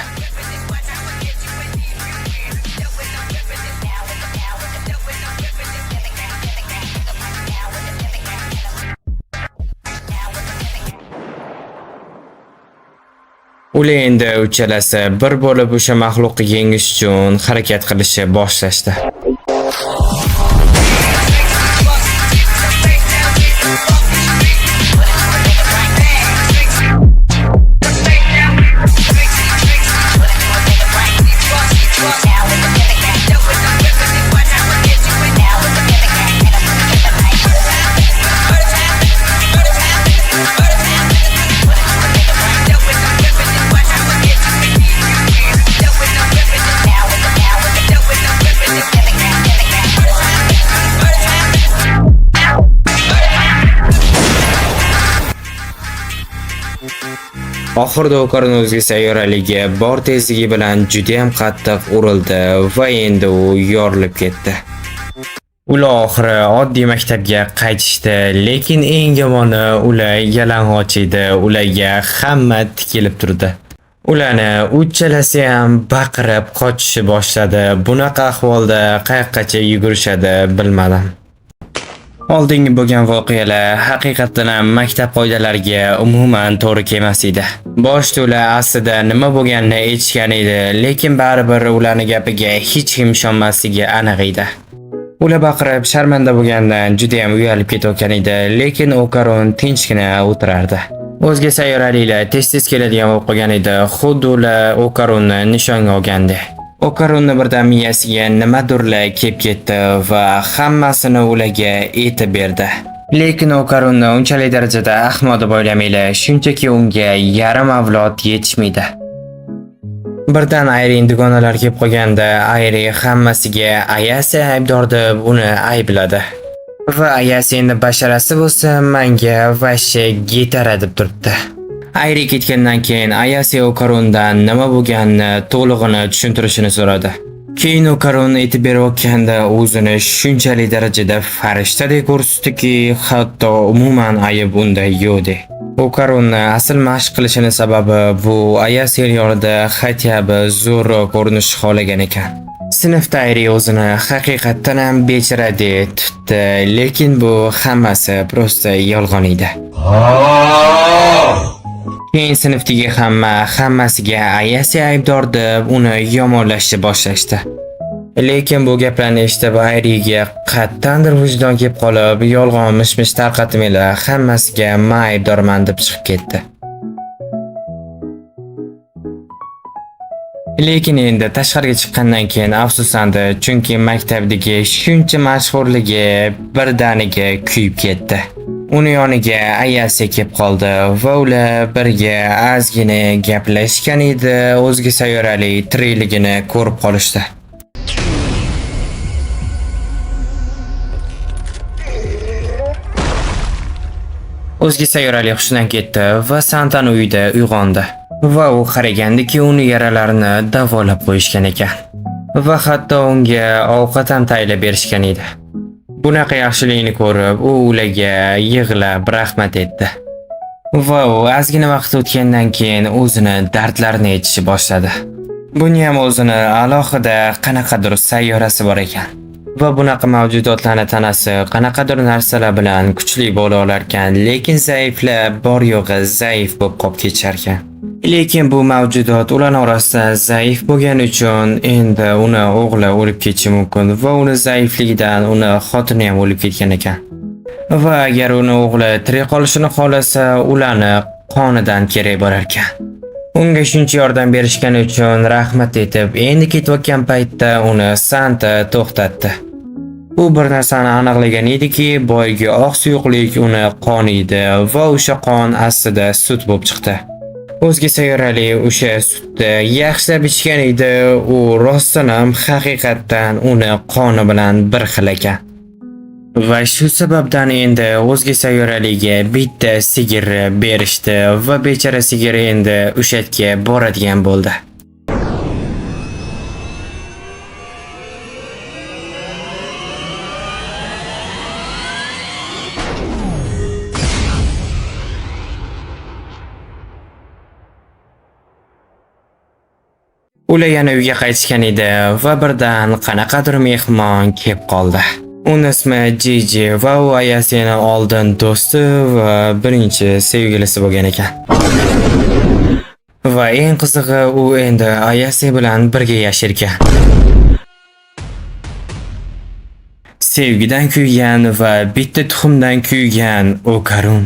Ular endi uchalasi bir bo'lib o'sha maxluqni yengish uchun harakat qilishni boshlashdi. Oxirida Okarun o'zga sayyoraligiga bor tezligi bilan juda ham qattiq urildi va endi u yorilib ketdi. Ular oxiri oddiy maktabga qaytishdi, lekin eng yomoni ular yalang'och edi, ularga hamma tikilib turdi. Ularni uchalasi ham baqirib qochishni boshladi. Bunaqa ahvolda qayoqqacha yugurishadi bilmadim. Oldingi bo'lgan voqealar haqiqatan ham maktab qoidalariga umuman to'g'ri kelmas edi. Boshda ular aslida nima bo'lganini aytishgan edi, lekin baribir ularning gapiga hech kim ishonmasligi aniq edi. Ular baqirib sharmanda bo'lgandan juda ham uyalib ketayotgan edi, lekin Okarun tinchgina o'tirardi. O'zga sayyoraliklar tez-tez keladigan bo'lib qolgan edi, xuddi ular Okarunni nishonga olgandi. Okarunni birdan miyasiga nimadirlar kelib ketdi va hammasini ularga aytib berdi. Lekin Okarunni unchalik darajada ahmoq deb o'ylamanglar, shunchaki unga yarim avlod yetishmaydi. Birdan Ayrining dugonalari kelib qolganda, Ayri hammasiga Ayase aybdor deb uni aybladi. Va Ayase endi basharasi bo'lsa, menga vashshe gitara deb turibdi. Ayri ketgandan keyin Ayase Okarundan nima bo'lganini to'lig'ini tushuntirishini so'radi. Keyin Okarun aytib berayotganda o'zini shunchalik darajada farishtadek ko'rsatdiki, hatto umuman ayib unda yo'qdi. Okarunni asl mashq qilishini sababi bu Ayase yonida xatyabi zo'rroq ko'rinish xohlagan ekan. Sinfda Ayri o'zini haqiqatan ham bechara deb tutdi, lekin bu hammasi prosta yolg'on edi. Keyin sinfdagi hammasiga Ayase aybdor deb uni yomonlashni boshlashdi. Lekin bu gaplarni eshitib Ayriga qattandir vijdon kelib qolib, yolg'on mish-mish tarqatmanglar, hammasiga men aybdorman deb chiqib ketdi. Lekin endi tashqariga chiqqandan keyin afsuslandi, chunki maktabdagi shuncha mashhurligi birdaniga kuyib ketdi. Uni yoniga Ayase kelib qoldi va ular birga ozgina gaplashgan edi, o'zga sayyoralik tirikligini ko'rib qolishdi. O'zga sayyoralik hushidan ketdi va Santan uyida uyg'ondi. Va u qaragandiki, uni yaralarini davolab qo'yishgan ekan. Va hatto unga ovqat ham tayyorlab berishgan edi. Bunaqa yaxshilikni ko'rib, u ularga yig'lab rahmat etdi. Va u ozgina vaqt o'tgandan keyin o'zini dardlarini aytishni boshladi. Buni ham o'zini alohida qanaqadir sayyorasi bor ekan. Va bunaqa mavjudotlarning tanasi qanaqadir narsalar bilan kuchli bo'la olar ekan, lekin zaiflar bor yo'g'i zaif bo'lib qolib ketishar ekan. Lekin bu mavjudot ular orasida zaif bo'lgani uchun endi uni o'g'li o'lib ketishi mumkin va uni zaifligidan uni xotini ham o'lib ketgan ekan. Va agar uni o'g'li tirik qolishini xohlasa, ularni qonidan kerak bo'lar ekan. Unga shuncha yordam berishgani uchun rahmat aytib, endi ketayotgan paytda uni Santa to'xtatdi. U bir narsani aniqlagan ediki, boyagi oq suyuqlik uni qon edi va o'sha qon aslida sut bo'lib chiqdi. O'zga sayyoralik o'sha sutni yaxshilab ichgan edi, u rostdan ham haqiqatan uni qoni bilan bir xil ekan. Va shu sababdan endi o'zga sayyoraligiga bitta sigir berishdi va bechara sigir endi o'sha yerga boradigan bo'ldi. Ular yana uyga qaytishgan edi va birdan qanaqadir mehmon kelib qoldi. Uning ismi Gigi va u Ayasening oldin do'sti va birinchi sevgilisi bo'lgan ekan. Va eng qizig'i u endi Ayase bilan birga yasharkan. Sevgidan kuygan va bitta tuxumdan kuygan Okarun.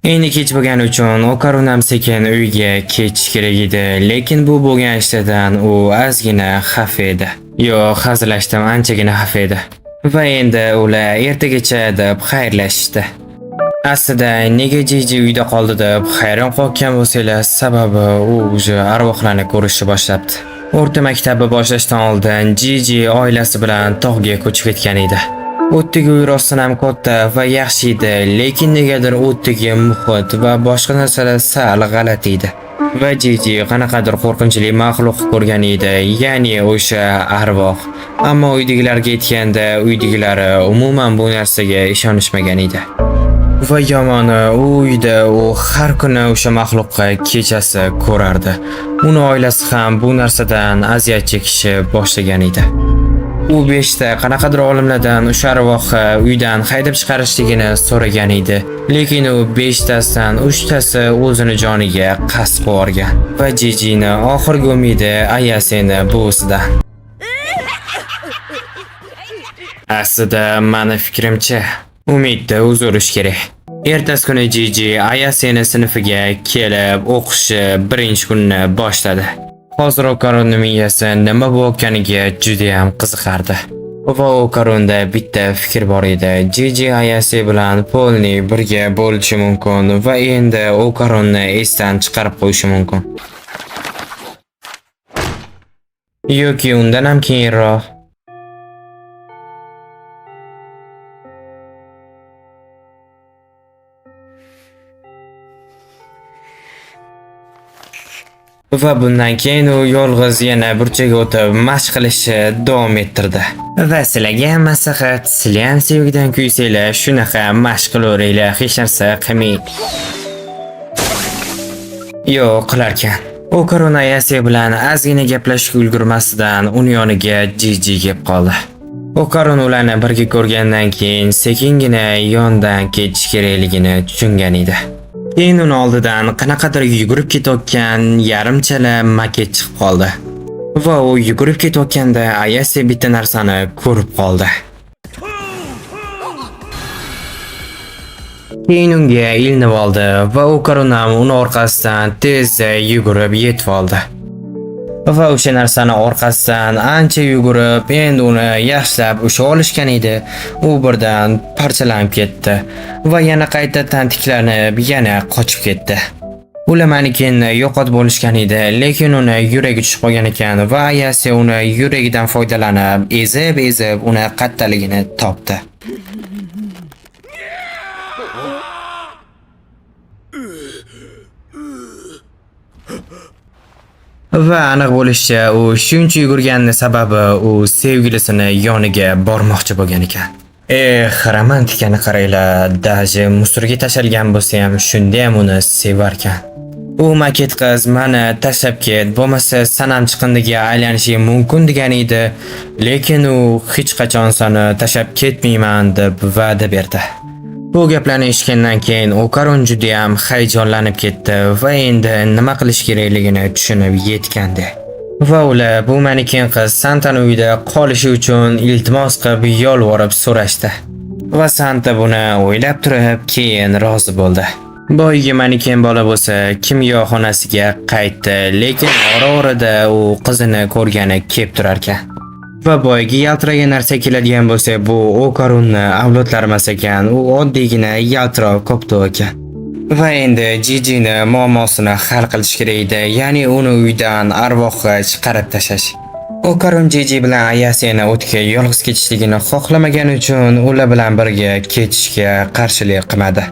Endi kech bo'lgani uchun Okarun ham sekin uyga ketish kerak edi, lekin bu bo'lgan ishlardan u ozgina xafa edi. Yo'q, hazillashdim, anchagina xafa edi. Va endi ular ertagacha deb xayrlashishdi. Aslida nega Jiji uyda qoldi deb hayron qolgan bo'lsanglar, sababi u o'zi arvohlarni ko'rishni boshlabdi. O'rta maktabni boshlashdan oldin Jiji oilasi bilan tog'ga ko'chib ketgan edi. O'tdagi uy rostdan ham katta va yaxshi edi, lekin negadir o'tdagi muhit va boshqa narsalar sal g'alati edi. Va Jiji qanaqadir qo'rqinchli maxluq ko'rgan edi, ya'ni o'sha arvoh. Ammo uydagilarga aytganda, uydagilari umuman bu narsaga ishonishmagan edi. Va yomoni, u uyda u har kuni o'sha maxluqqa kechasi ko'rardi. Uni oilasi ham bu narsadan aziyat chekishi boshlagan edi. U 5 ta qanaqadir olimlardan o'sha arvohni uydan haydab chiqarishligini so'ragan edi. Lekin u 5 tasidan 3 tasi o'zini joniga qasd qilgan. Va Jijini oxirgi umidi Ayaseni buvisidan. Aslida meni fikrimcha, umidda o'zgarish kerak. Ertasi kuni Jiji Ayaseni sinfiga kelib o'qishni birinchi kunni boshladi. Hozir Okarunning miyasi nima bo'lganiga juda ham qiziqardi. Va Okarunda bitta fikr bor edi. Jiji Ayase bilan Polni birga bo'lishi mumkin va endi Okarunni esdan chiqarib qo'yishi mumkin. Yoki undan ham keyinroq. Va bundan keyin u yolg'iz yana burchaga o'tib mashq qilishni davom ettirdi. Va sizlarga maslahat, sizlar ham sevgidan kuysanglar, shunaqa mashq qilaveringlar, hech narsa qilmang. Yo'q, qilarkan. Okarun Ayase bilan ozgina gaplashishga ulgurmasidan uning yoniga Jiji kelib qoldi. Okarun ularni birga ko'rgandan keyin sekingina yondan ketish kerakligini tushungan edi. Keyin uni oldidan qanaqadir yugurib ketayotgan yarimchala maket chiqib qoldi. Va u yugurib ketayotganda Ayase bitta narsani ko'rib qoldi. Keyin unga ilinib oldi va Okarun ham uni orqasidan tezda yugurib yetib oldi. Va o'sha narsani orqasidan ancha yugurib, endi uni yaxshilab usha olishgan edi. U birdan parchalanib ketdi va yana qayta tantiklanib, yana qochib ketdi. Ular manikenni yo'qotib bo'lishgan edi, lekin uni yuragi tushib qolgan ekan va Ayase uni yuragidan foydalanib, ezib uni qattaligini topdi. Va aniq bo'lishicha, u shuncha yugurganning sababi u sevgilisini yoniga bormoqchi bo'lgan ekan. Romantikani qaranglar, daji musorga tashalgan bo'lsa ham shunda ham uni sevarkan. U maket qiz meni tashlab ket, bo'lmasa sanam chiqindiga aylanishi mumkin degan edi, lekin u hech qachon seni tashlab ketmayman deb va'da berdi. Bu gaplarni eshitgandan keyin Okarun juda ham hayajonlanib ketdi va endi nima qilish kerakligini tushunib yetgandi. Va ular bu maniken qiz Santani uyida qolishi uchun iltimos qilib yolvorib so'rashdi. Va Santa buni o'ylab turib, keyin rozi bo'ldi. Boyagi maniken bola bo'lsa, kimyoxonasiga qaytdi, lekin ora-orada u qizini ko'rgani kelib turar ekan. Va boyagi yaltiragan narsa keladigan bo'lsa, bu Okarunni avlodlari emas ekan, u oddiygina yaltiroq koptok ekan. Va endi Jijini muammosini hal qilish kerak edi, ya'ni uni uydan arvohga chiqarib tashlash. Okarun Jiji bilan Ayaseni o'tga yolg'iz ketishligini xohlamagan uchun ular bilan birga ketishga qarshilik qilmadi.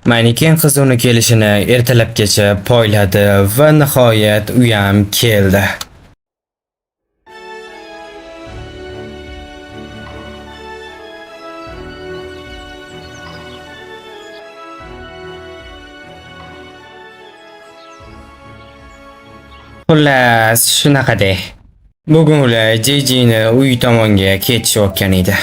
Maniken qiz uni kelishini ertalabgacha poyladi va nihoyat u ham keldi. Xullas, shunaqada. Bugun ular Jijini uy tomonga ketishayotgan edi.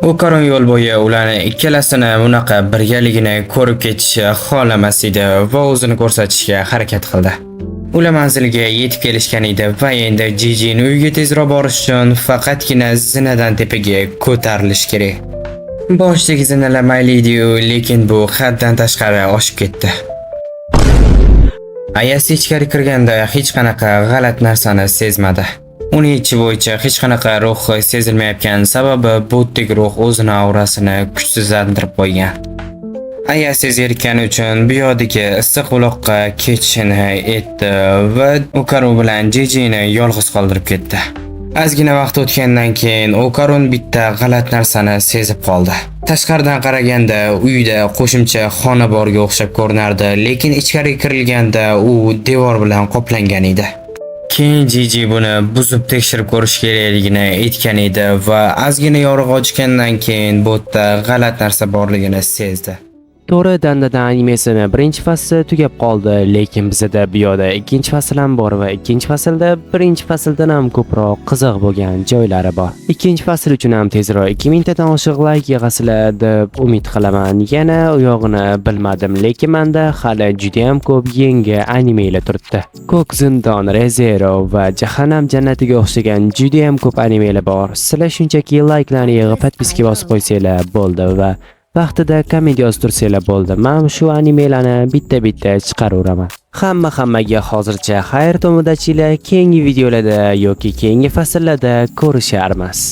Okaron yo'l bo'yi ularni ikkalasini bunaqa birgaligini ko'rib ketishi xohlamas edi va o'zini ko'rsatishga harakat qildi. Ular manzilga yetib kelishgan edi va endi Jijini uyga tezroq borish uchun faqatgina zinadan tepaga ko'tarilish kerak. Boshdagi zinalar mayli edi-yu, lekin bu haddan tashqari oshib ketdi. Ayasi ichkari kirganda hech qanaqa g'alati narsani sezmadi. Uning ichi bo'yicha hech qanaqa ruh sezilmayotgan sababi bo'tdek ruh o'zini aurasini kuchsizlantirib qo'ygan. Ayasi zerikani uchun bu yerdagi issiq uloqqa ketishini aytdi va Okaron bilan Jijini yolg'iz qoldirib ketdi. Ozgina vaqt o'tgandan keyin Okaron bitta g'alati narsani sezib qoldi. Tashqaridan qaraganda uyda qo'shimcha xona borga o'xshab ko'rinardi, lekin ichkari kirilganda u devor bilan qoplangan edi. Keyin Jiji buni buzib tekshirib ko'rish kerakligini aytgan edi va ozgina yorug' ochgandan keyin bo'tda g'alati narsa borligini sezdi. To'g'ri, Dandadan animesini birinchi fasli tugab qoldi, lekin bizda bu yoqda ikkinchi fasl ham bor va ikkinchi faslda birinchi fasldan ham ko'proq qiziq bo'lgan joylari bor. Ikkinchi fasl uchun ham tezroq 2000 tadan oshiq like yig'asilar deb umid qilaman. Yana u yog'ini bilmadim, lekin menda hali juda ham ko'p yangi animelar turibdi. Ko'k zindon, Re:Zero va Jahannam jannatiga o'xshagan juda ham ko'p animelar bor. Sizlar shunchaki like'larni yig'ib podpiska bosib qo'ysanglar bo'ldi va vaqtida komediya yoztursanglar bo'ldi. Men shu animelarni bitta-bitta chiqaraveraman. Hammaga hozircha xayr to'midachilar, keyingi videolarda yoki keyingi fasllarda ko'risharmiz.